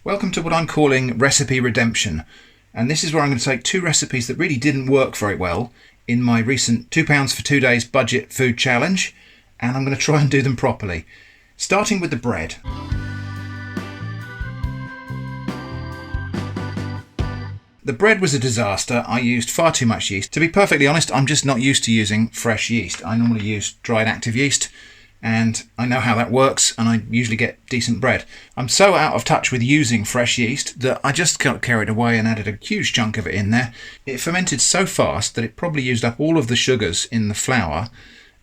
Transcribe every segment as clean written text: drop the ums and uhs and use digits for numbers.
Welcome to what I'm calling Recipe Redemption, and this is where I'm going to take two recipes that really didn't work very well in my recent £2 for 2 days budget food challenge, and I'm going to try and do them properly. Starting with the bread. The bread was a disaster. I used far too much yeast. To be perfectly honest, I'm just not used to using fresh yeast. I normally use dried active yeast, and I know how that works, and I usually get decent bread. I'm so out of touch with using fresh yeast that I just got carried away and added a huge chunk of it in there. It fermented so fast that it probably used up all of the sugars in the flour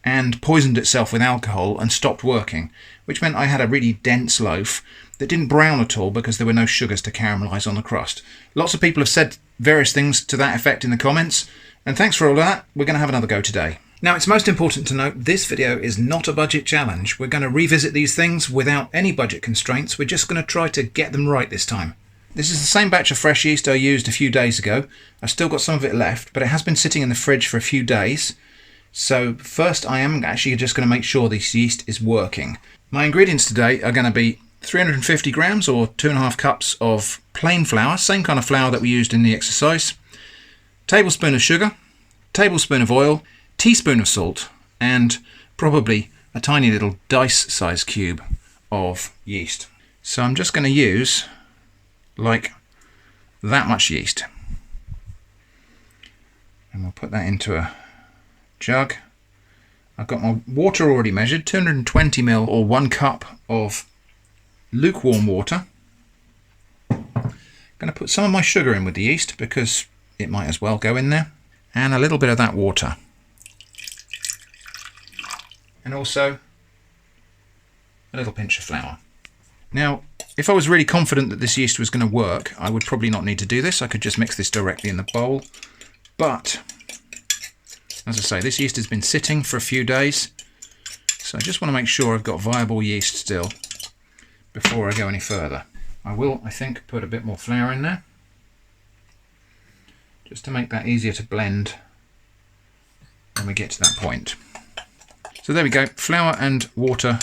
and poisoned itself with alcohol and stopped working, which meant I had a really dense loaf that didn't brown at all because there were no sugars to caramelise on the crust. Lots of people have said various things to that effect in the comments, and thanks for all of that. We're going to have another go today. Now, it's most important to note this video is not a budget challenge. We're going to revisit these things without any budget constraints. We're just going to try to get them right this time. This is the same batch of fresh yeast I used a few days ago. I've still got some of it left, but it has been sitting in the fridge for a few days. So first I am actually just going to make sure this yeast is working. My ingredients today are going to be 350 grams or 2.5 cups of plain flour, same kind of flour that we used in the exercise, tablespoon of sugar, tablespoon of oil, teaspoon of salt, and probably a tiny little dice-sized cube of yeast. So I'm just going to use like that much yeast. And we'll put that into a jug. I've got my water already measured, 220 ml or 1 cup of lukewarm water. I'm going to put some of my sugar in with the yeast because it might as well go in there, and a little bit of that water. And also a little pinch of flour. Now, if I was really confident that this yeast was going to work, I would probably not need to do this. I could just mix this directly in the bowl. But, as I say, this yeast has been sitting for a few days, so I just want to make sure I've got viable yeast still before I go any further. I will, I think, put a bit more flour in there, just to make that easier to blend when we get to that point. So there we go, flour and water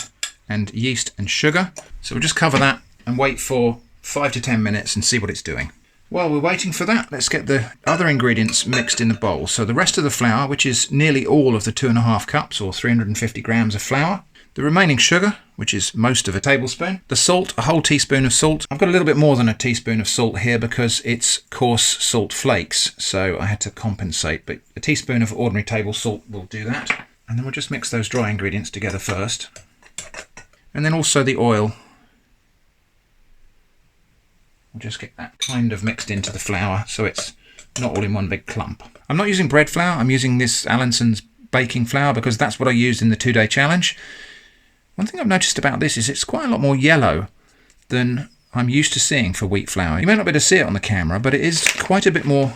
and yeast and sugar. So we'll just cover that and wait for 5 to 10 minutes and see what it's doing. While we're waiting for that, let's get the other ingredients mixed in the bowl. So the rest of the flour, which is nearly all of the 2.5 cups or 350 grams of flour, the remaining sugar, which is most of a tablespoon, the salt, a whole teaspoon of salt. I've got a little bit more than a teaspoon of salt here because it's coarse salt flakes, so I had to compensate, but a teaspoon of ordinary table salt will do that. And then we'll just mix those dry ingredients together first. And then also the oil. We'll just get that kind of mixed into the flour so it's not all in one big clump. I'm not using bread flour, I'm using this Allinson's baking flour because that's what I used in the 2-day challenge. One thing I've noticed about this is it's quite a lot more yellow than I'm used to seeing for wheat flour. You may not be able to see it on the camera, but it is quite a bit more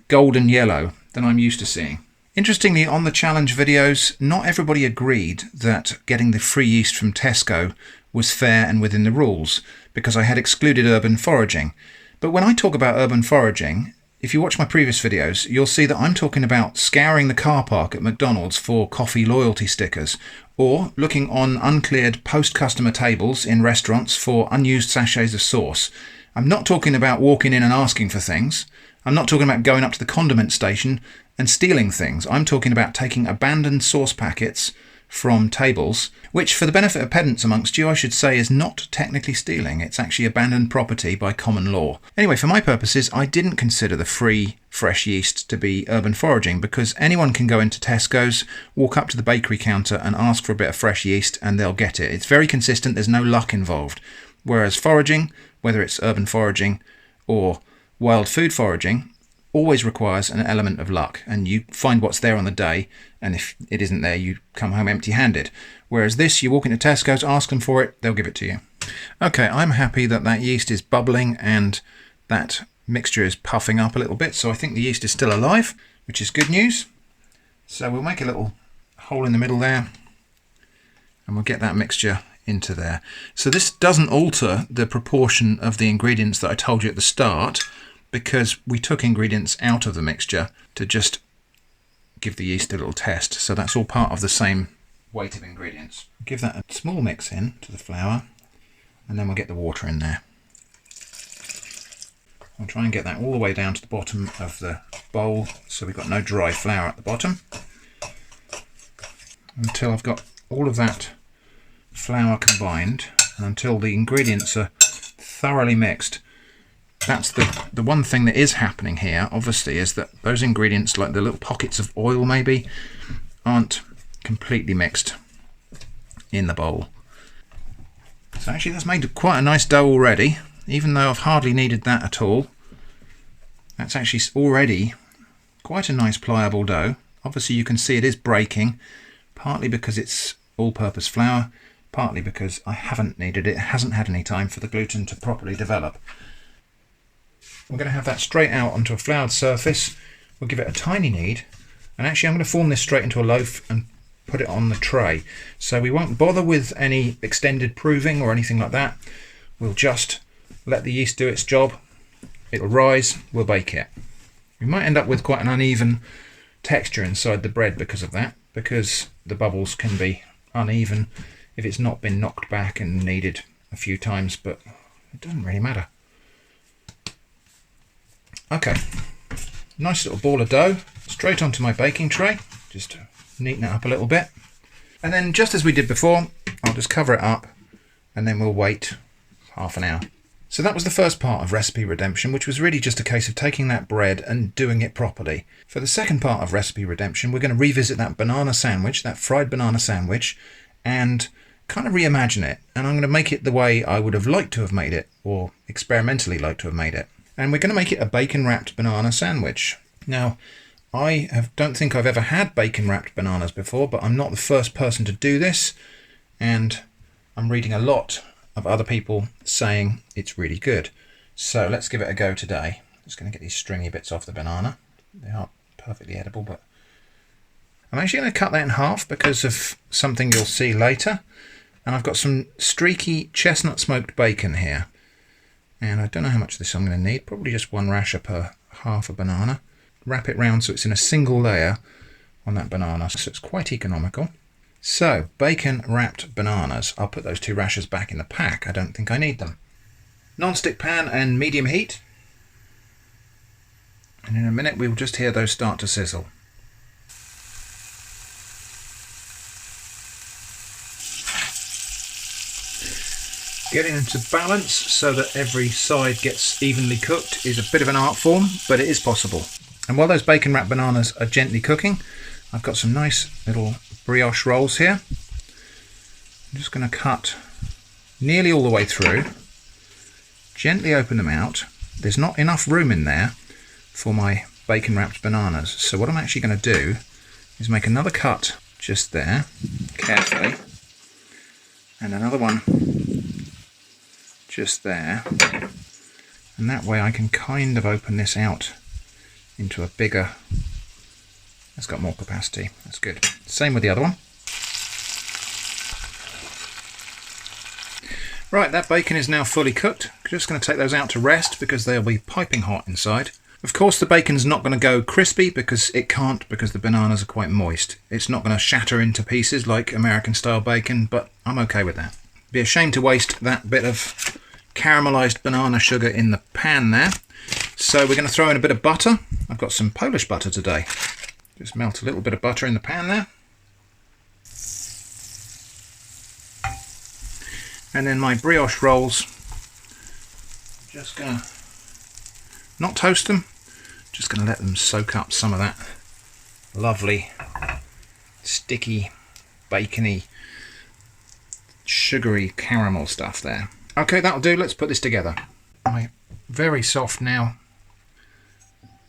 golden yellow than I'm used to seeing. Interestingly, on the challenge videos, not everybody agreed that getting the free yeast from Tesco was fair and within the rules, because I had excluded urban foraging. But when I talk about urban foraging, if you watch my previous videos, you'll see that I'm talking about scouring the car park at McDonald's for coffee loyalty stickers, or looking on uncleared post-customer tables in restaurants for unused sachets of sauce. I'm not talking about walking in and asking for things. I'm not talking about going up to the condiment station and stealing things. I'm talking about taking abandoned sauce packets from tables, which for the benefit of pedants amongst you, I should say is not technically stealing. It's actually abandoned property by common law. Anyway, for my purposes, I didn't consider the free fresh yeast to be urban foraging because anyone can go into Tesco's, walk up to the bakery counter and ask for a bit of fresh yeast and they'll get it. It's very consistent, there's no luck involved. Whereas foraging, whether it's urban foraging or wild food foraging, always requires an element of luck, and you find what's there on the day, and if it isn't there, you come home empty-handed. Whereas this, you walk into Tesco's, ask them for it, they'll give it to you. Okay, I'm happy that that yeast is bubbling and that mixture is puffing up a little bit, so I think the yeast is still alive, which is good news. So we'll make a little hole in the middle there, and we'll get that mixture into there. So this doesn't alter the proportion of the ingredients that I told you at the start, because we took ingredients out of the mixture to just give the yeast a little test. So that's all part of the same weight of ingredients. Give that a small mix in to the flour, and then we'll get the water in there. I'll try and get that all the way down to the bottom of the bowl so we've got no dry flour at the bottom until I've got all of that flour combined and until the ingredients are thoroughly mixed. That's the one thing that is happening here, obviously, is that those ingredients, like the little pockets of oil maybe, aren't completely mixed in the bowl. So actually that's made quite a nice dough already, even though I've hardly needed that at all. That's actually already quite a nice pliable dough. Obviously you can see it is breaking, partly because it's all-purpose flour, partly because I haven't needed it. It hasn't had any time for the gluten to properly develop. We're going to have that straight out onto a floured surface. We'll give it a tiny knead, and actually I'm going to form this straight into a loaf and put it on the tray. So we won't bother with any extended proving or anything like that. We'll just let the yeast do its job. It'll rise, we'll bake it. We might end up with quite an uneven texture inside the bread because of that, because the bubbles can be uneven if it's not been knocked back and kneaded a few times, but it doesn't really matter. Okay, nice little ball of dough straight onto my baking tray, just to neaten it up a little bit. And then just as we did before, I'll just cover it up and then we'll wait half an hour. So that was the first part of Recipe Redemption, which was really just a case of taking that bread and doing it properly. For the second part of Recipe Redemption, we're going to revisit that banana sandwich, that fried banana sandwich, and kind of reimagine it. And I'm going to make it the way I would have liked to have made it, or experimentally liked to have made it. And we're going to make it a bacon-wrapped banana sandwich. Now, I don't think I've ever had bacon-wrapped bananas before, but I'm not the first person to do this, and I'm reading a lot of other people saying it's really good. So let's give it a go today. Just going to get these stringy bits off the banana. They aren't perfectly edible, but I'm actually going to cut that in half because of something you'll see later. And I've got some streaky chestnut smoked bacon here. And I don't know how much of this I'm going to need, probably just one rasher per half a banana. Wrap it round so it's in a single layer on that banana, so it's quite economical. So, bacon wrapped bananas. I'll put those 2 rashers back in the pack, I don't think I need them. Non-stick pan and medium heat. And in a minute we'll just hear those start to sizzle. Getting them to balance so that every side gets evenly cooked is a bit of an art form, but it is possible. And while those bacon wrapped bananas are gently cooking, I've got some nice little brioche rolls here. I'm just going to cut nearly all the way through, gently open them out. There's not enough room in there for my bacon wrapped bananas, so what I'm actually going to do is make another cut just there, carefully, and another one just there, and that way I can kind of open this out into a bigger, it's got more capacity, that's good. Same with the other one. Right, that bacon is now fully cooked. Just going to take those out to rest because they'll be piping hot inside. Of course the bacon's not going to go crispy because it can't, because the bananas are quite moist. It's not going to shatter into pieces like American style bacon, but I'm okay with that. Be a shame to waste that bit of caramelized banana sugar in the pan there. So we're going to throw in a bit of butter. I've got some Polish butter today. Just melt a little bit of butter in the pan there. And then my brioche rolls, just going to not toast them, just going to let them soak up some of that lovely, sticky, bacony, sugary caramel stuff there. Okay, that'll do. Let's put this together. My very soft now,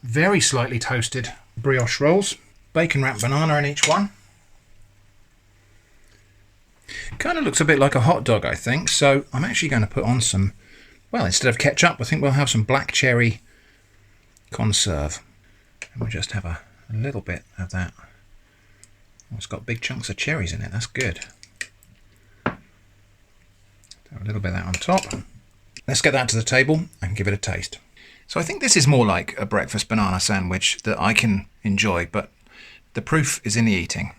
very slightly toasted brioche rolls, bacon wrapped banana in each one. Kind of looks a bit like a hot dog, I think, so I'm actually going to put on some, well, instead of ketchup, I think we'll have some black cherry conserve. And we'll just have a little bit of that. Oh, it's got big chunks of cherries in it, that's good. Throw a little bit of that on top. Let's get that to the table and give it a taste. So I think this is more like a breakfast banana sandwich that I can enjoy, but the proof is in the eating.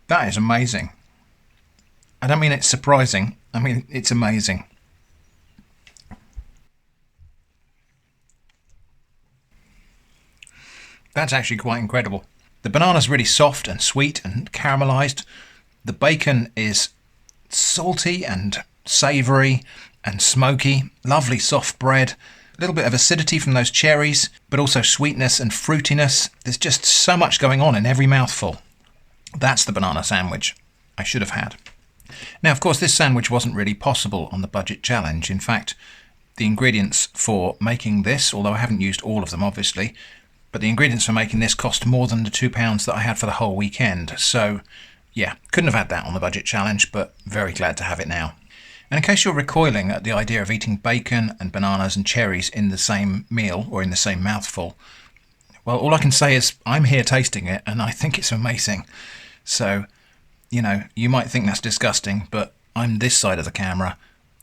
That is amazing. I don't mean it's surprising, I mean it's amazing. That's actually quite incredible. The banana's really soft and sweet and caramelised. The bacon is salty and savoury and smoky. Lovely soft bread. A little bit of acidity from those cherries, but also sweetness and fruitiness. There's just so much going on in every mouthful. That's the banana sandwich I should have had. Now, of course, this sandwich wasn't really possible on the budget challenge. In fact, the ingredients for making this, although I haven't used all of them, obviously, but the ingredients for making this cost more than the £2 that I had for the whole weekend. So, yeah, couldn't have had that on the budget challenge, but very glad to have it now. And in case you're recoiling at the idea of eating bacon and bananas and cherries in the same meal or in the same mouthful, well, all I can say is I'm here tasting it and I think it's amazing. So, you know, you might think that's disgusting, but I'm this side of the camera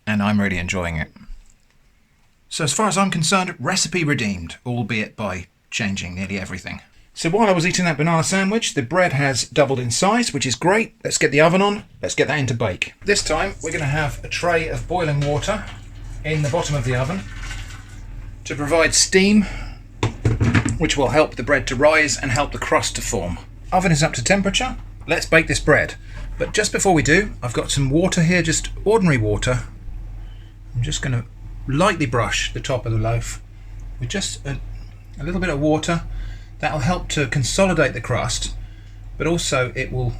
and I'm really enjoying it. So as far as I'm concerned, recipe redeemed, albeit by changing nearly everything. So while I was eating that banana sandwich, the bread has doubled in size, which is great. Let's get the oven on. Let's get that into bake. This time we're going to have a tray of boiling water in the bottom of the oven to provide steam, which will help the bread to rise and help the crust to form. Oven is up to temperature. Let's bake this bread. But just before we do, I've got some water here, just ordinary water. I'm just going to lightly brush the top of the loaf with just a little bit of water. That'll help to consolidate the crust, but also it will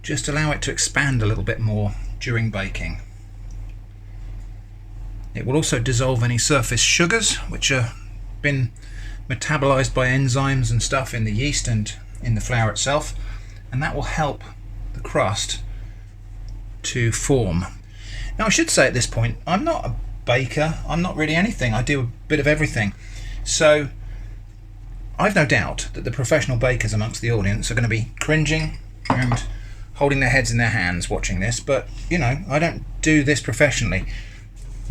just allow it to expand a little bit more during baking. It will also dissolve any surface sugars which have been metabolized by enzymes and stuff in the yeast and in the flour itself, and that will help the crust to form. Now I should say at this point, I'm not a baker, I'm not really anything, I do a bit of everything. So I've no doubt that the professional bakers amongst the audience are going to be cringing and holding their heads in their hands watching this, but you know, I don't do this professionally.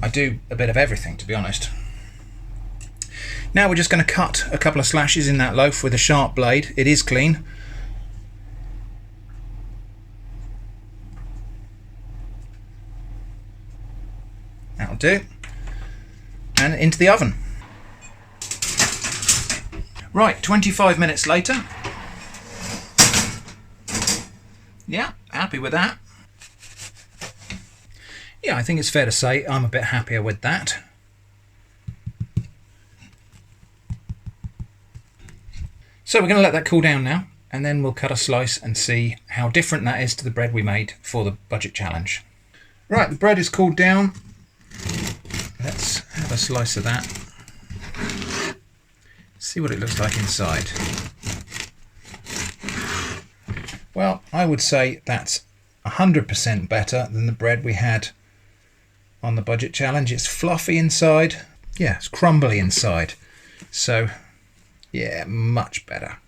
I do a bit of everything, to be honest. Now we're just going to cut a couple of slashes in that loaf with a sharp blade. It is clean. That'll do. And into the oven. Right, 25 minutes later. Yeah, happy with that. Yeah, I think it's fair to say I'm a bit happier with that. So we're going to let that cool down now, and then we'll cut a slice and see how different that is to the bread we made for the budget challenge. Right, the bread is cooled down. Let's have a slice of that. See what it looks like inside. Well, I would say that's 100% better than the bread we had on the budget challenge. It's fluffy inside. Yeah, it's crumbly inside. So, yeah, much better.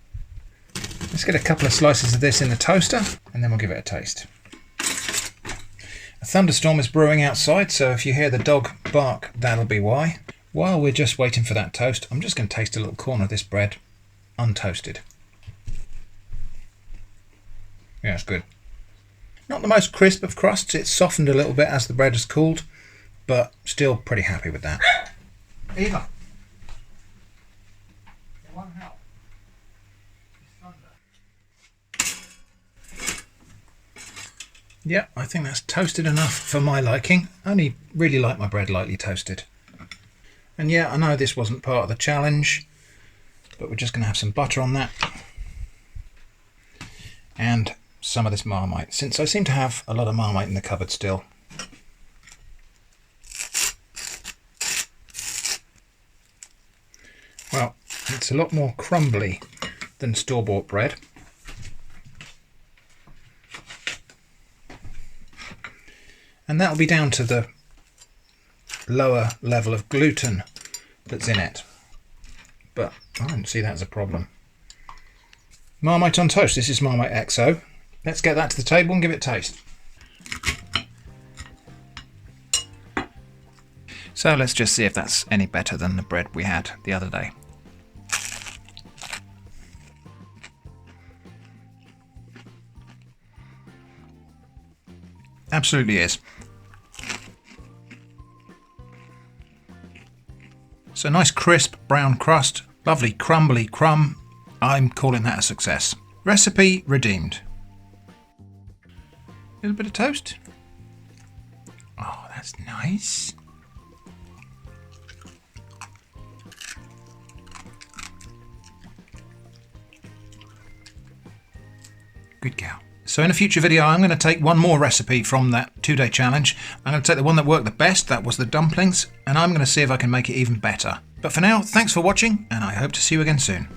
Let's get a couple of slices of this in the toaster and then we'll give it a taste. A thunderstorm is brewing outside, so if you hear the dog bark, that'll be why. While we're just waiting for that toast, I'm just going to taste a little corner of this bread, untoasted. Yeah, it's good. Not the most crisp of crusts, it's softened a little bit as the bread has cooled, but still pretty happy with that. Eva. Yeah, I think that's toasted enough for my liking. I only really like my bread lightly toasted. And yeah, I know this wasn't part of the challenge, but we're just going to have some butter on that. And some of this Marmite, since I seem to have a lot of Marmite in the cupboard still. Well, it's a lot more crumbly than store-bought bread. And that'll be down to the lower level of gluten that's in it. But I don't see that as a problem. Marmite on toast. This is Marmite XO. Let's get that to the table and give it a taste. So let's just see if that's any better than the bread we had the other day. Absolutely is. So nice crisp brown crust, lovely crumbly crumb. I'm calling that a success. Recipe redeemed. A little bit of toast. Oh, that's nice. Good cow. So in a future video, I'm going to take one more recipe from that 2-day challenge. I'm going to take the one that worked the best, that was the dumplings, and I'm going to see if I can make it even better. But for now, thanks for watching, and I hope to see you again soon.